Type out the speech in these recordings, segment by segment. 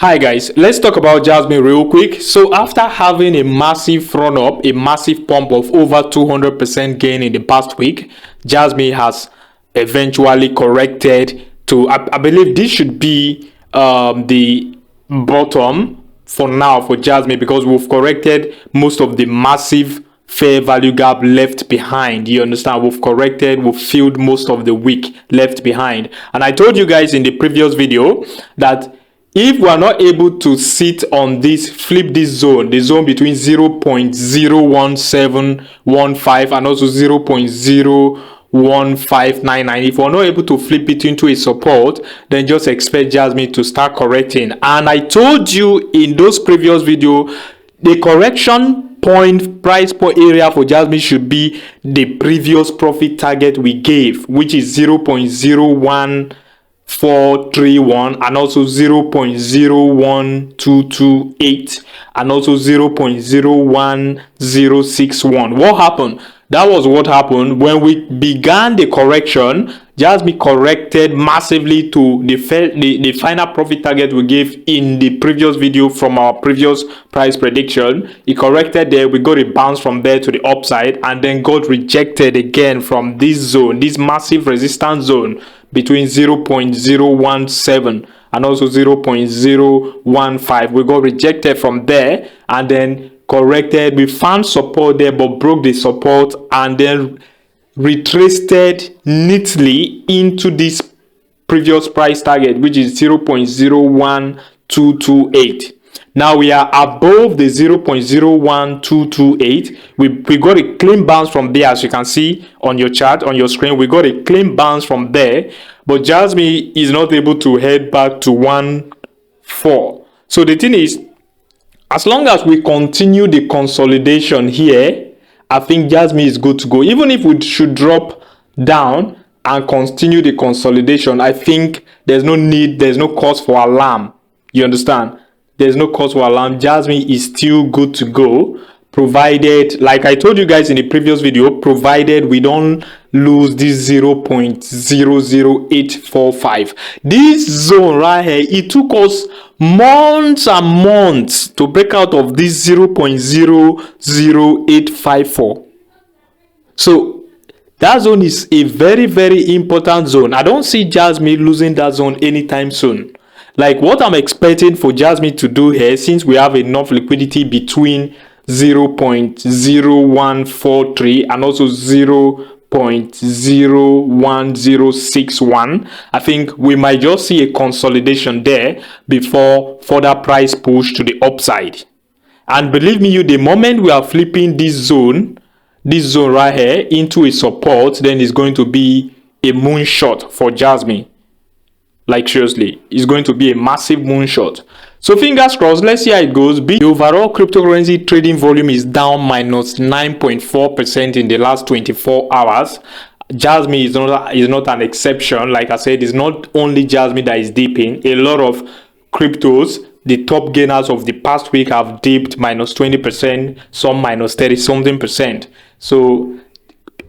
Hi guys, let's talk about Jasmy real quick. So after having a massive run up, a massive pump of over 200% gain in the past week, Jasmy has eventually corrected to, I believe this should be the bottom for now for Jasmy, because we've corrected most of the massive fair value gap left behind. You understand? We've filled most of the week left behind. And I told you guys in the previous video that if we are not able to sit on this, flip this zone, the zone between 0.01715 and also 0.01599, if we're not able to flip it into a support, then just expect Jasmy to start correcting. And I told you in those previous video, the correction point, price point area for Jasmy should be the previous profit target we gave, which is 0.01431 and also 0.01228 and also 0.01061. What happened? That was what happened when we began the correction. Jasmy corrected massively to the final profit target we gave in the previous video from our previous price prediction. It corrected there, we got a bounce from there to the upside, and then got rejected again from this zone, this massive resistance zone between 0.017 and also 0.015. We got rejected from there and then corrected. We found support there but broke the support and then retraced neatly into this previous price target, which is 0.01228. Now we are above the 0.01228. We got a clean bounce from there, as you can see on your chart, on your screen. We got a clean bounce from there, but Jasmy is not able to head back to 1.4. So the thing is, as long as we continue the consolidation here, I think Jasmy is good to go. Even if we should drop down and continue the consolidation, I think there's no need, there's no cause for alarm. You understand? There's no cause for alarm. Jasmy is still good to go, provided, like I told you guys in the previous video, provided we don't lose this 0.00845. This zone right here, it took us months and months to break out of this 0.00854. So that zone is a very, very important zone. I don't see Jasmy losing that zone anytime soon. Like what I'm expecting for Jasmy to do here, since we have enough liquidity between 0.0143 and also 0.01061, I think we might just see a consolidation there before further price push to the upside. And believe me, the moment we are flipping this zone right here into a support, then it's going to be a moonshot for Jasmy. Like seriously, it's going to be a massive moonshot. So fingers crossed, let's see how it goes. The overall cryptocurrency trading volume is down minus 9.4% in the last 24 hours. Jasmy is not an exception. Like I said, it's not only Jasmy that is dipping. A lot of cryptos, the top gainers of the past week, have dipped minus 20%, some minus 30 something percent. So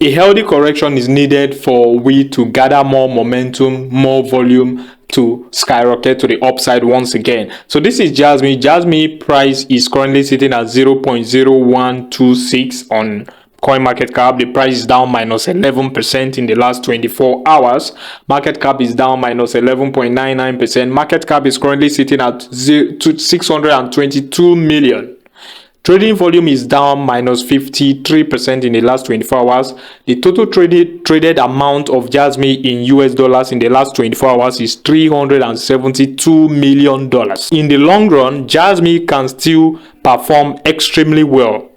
a healthy correction is needed for we to gather more momentum, more volume to skyrocket to the upside once again. So this is Jasmy. Jasmy price is currently sitting at 0.0126 on CoinMarketCap. The price is down minus 11% in the last 24 hours. Market cap is down minus 11.99%. Market cap is currently sitting at 622 million. Trading volume is down minus 53% in the last 24 hours. The total traded amount of Jasmy in US dollars in the last 24 hours is $372 million. In the long run, Jasmy can still perform extremely well.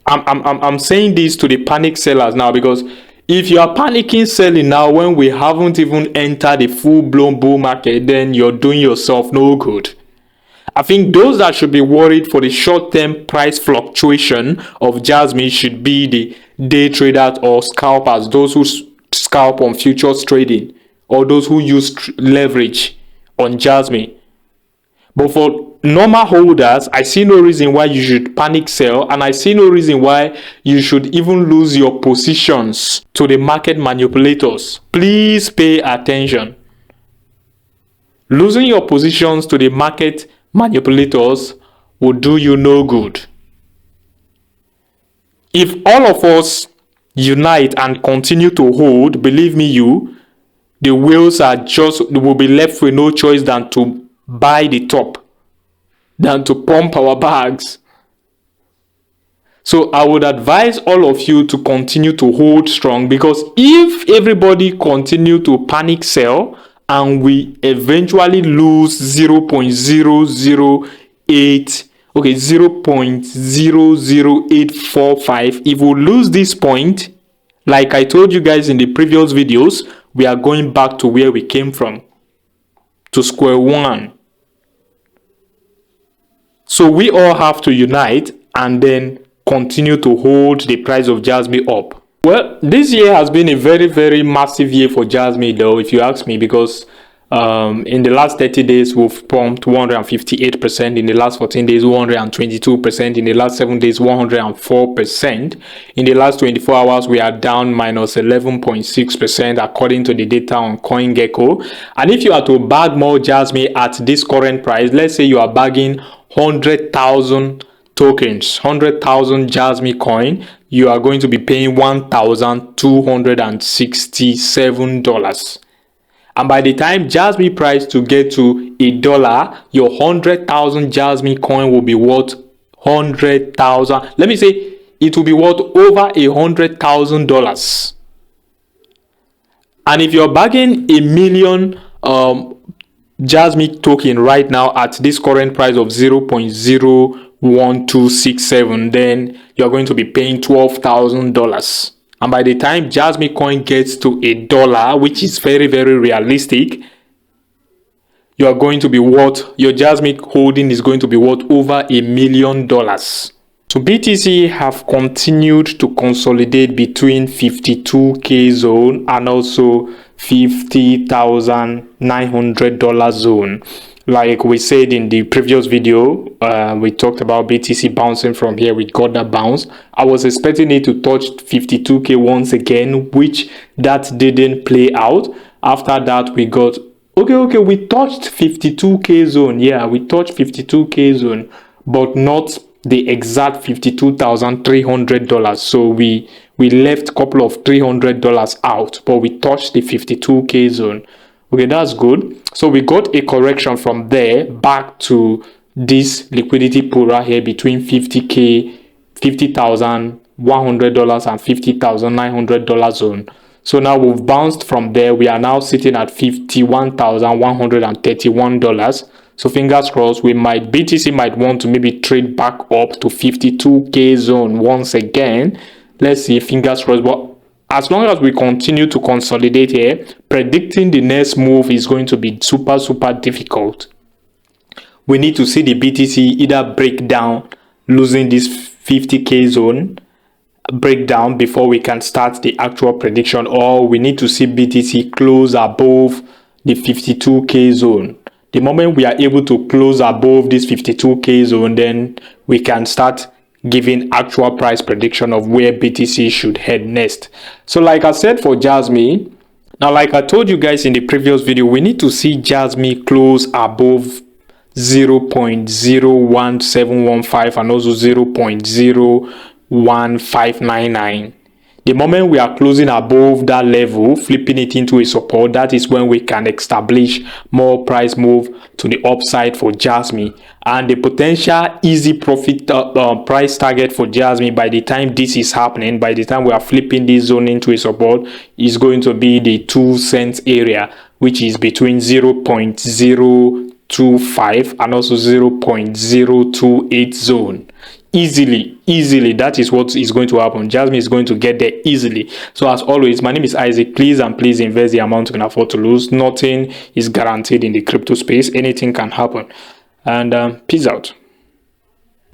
I'm saying this to the panic sellers now, because if you are panicking selling now when we haven't even entered the full-blown bull market, then you're doing yourself no good. I think those that should be worried for the short-term price fluctuation of Jasmy should be the day traders or scalpers, those who scalp on futures trading or those who use leverage on Jasmy. But for normal holders, I see no reason why you should panic sell, and I see no reason why you should even lose your positions to the market manipulators. Please pay attention. Losing your positions to the market manipulators will do you no good. If all of us unite and continue to hold, believe me the whales will be left with no choice than to buy the top, than to pump our bags. So I would advise all of you to continue to hold strong, because if everybody continue to panic sell and we eventually lose 0.008, okay, 0.00845, if we lose this point, like I told you guys in the previous videos, we are going back to where we came from, to square one. So we all have to unite and then continue to hold the price of Jasmy up. Well, this year has been a very, very massive year for Jasmy, though, if you ask me, because in the last 30 days, we've pumped 158%. In the last 14 days, 122%. In the last 7 days, 104%. In the last 24 hours, we are down minus 11.6% according to the data on CoinGecko. And if you are to bag more Jasmy at this current price, let's say you are bagging 100,000 tokens, 100,000 Jasmy coin, you are going to be paying $1,267. And by the time Jasmy price to get to $1, your 100,000 Jasmy coin will be worth 100,000. Let me say it will be worth over $100,000. And if you're bagging a million Jasmy token right now at this current price of 0.01267, then you're going to be paying $12,000. And by the time Jasmy coin gets to $1, which is very, very realistic, you are going to be worth, your Jasmy holding is going to be worth over $1 million. So BTC have continued to consolidate between 52K zone and also $50,900 zone. Like we said in the previous video, we talked about BTC bouncing from here. We got that bounce. I was expecting it to touch 52K once again, which that didn't play out. After that, we got, okay, we touched 52K zone. Yeah, we touched 52K zone, but not the exact $52,300. So we left a couple of $300 out, but we touched the 52K zone. Okay, that's good. So we got a correction from there back to this liquidity pool right here between $50,100 and $50,900 zone. So now we've bounced from there. We are now sitting at $51,131. So fingers crossed, BTC might want to maybe trade back up to 52K zone once again. Let's see, fingers crossed. But as long as we continue to consolidate here, predicting the next move is going to be super, super difficult. We need to see the BTC either break down, losing this 50K zone, breakdown before we can start the actual prediction, or we need to see BTC close above the 52K zone. The moment we are able to close above this 52K zone, then we can start giving actual price prediction of where BTC should head next. So like I said for Jasmy, now like I told you guys in the previous video, we need to see Jasmy close above 0.01715 and also 0.01599. The moment we are closing above that level, flipping it into a support, that is when we can establish more price move to the upside for Jasmy. And the potential easy profit price target for Jasmy by the time this is happening, by the time we are flipping this zone into a support, is going to be the 2 cents area, which is between 0.025 and also 0.028 zone. Easily, that is what is going to happen. Jasmy is going to get there easily. So as always, my name is Isaac. Please invest the amount you can afford to lose. Nothing is guaranteed in the crypto space. Anything can happen. And peace out.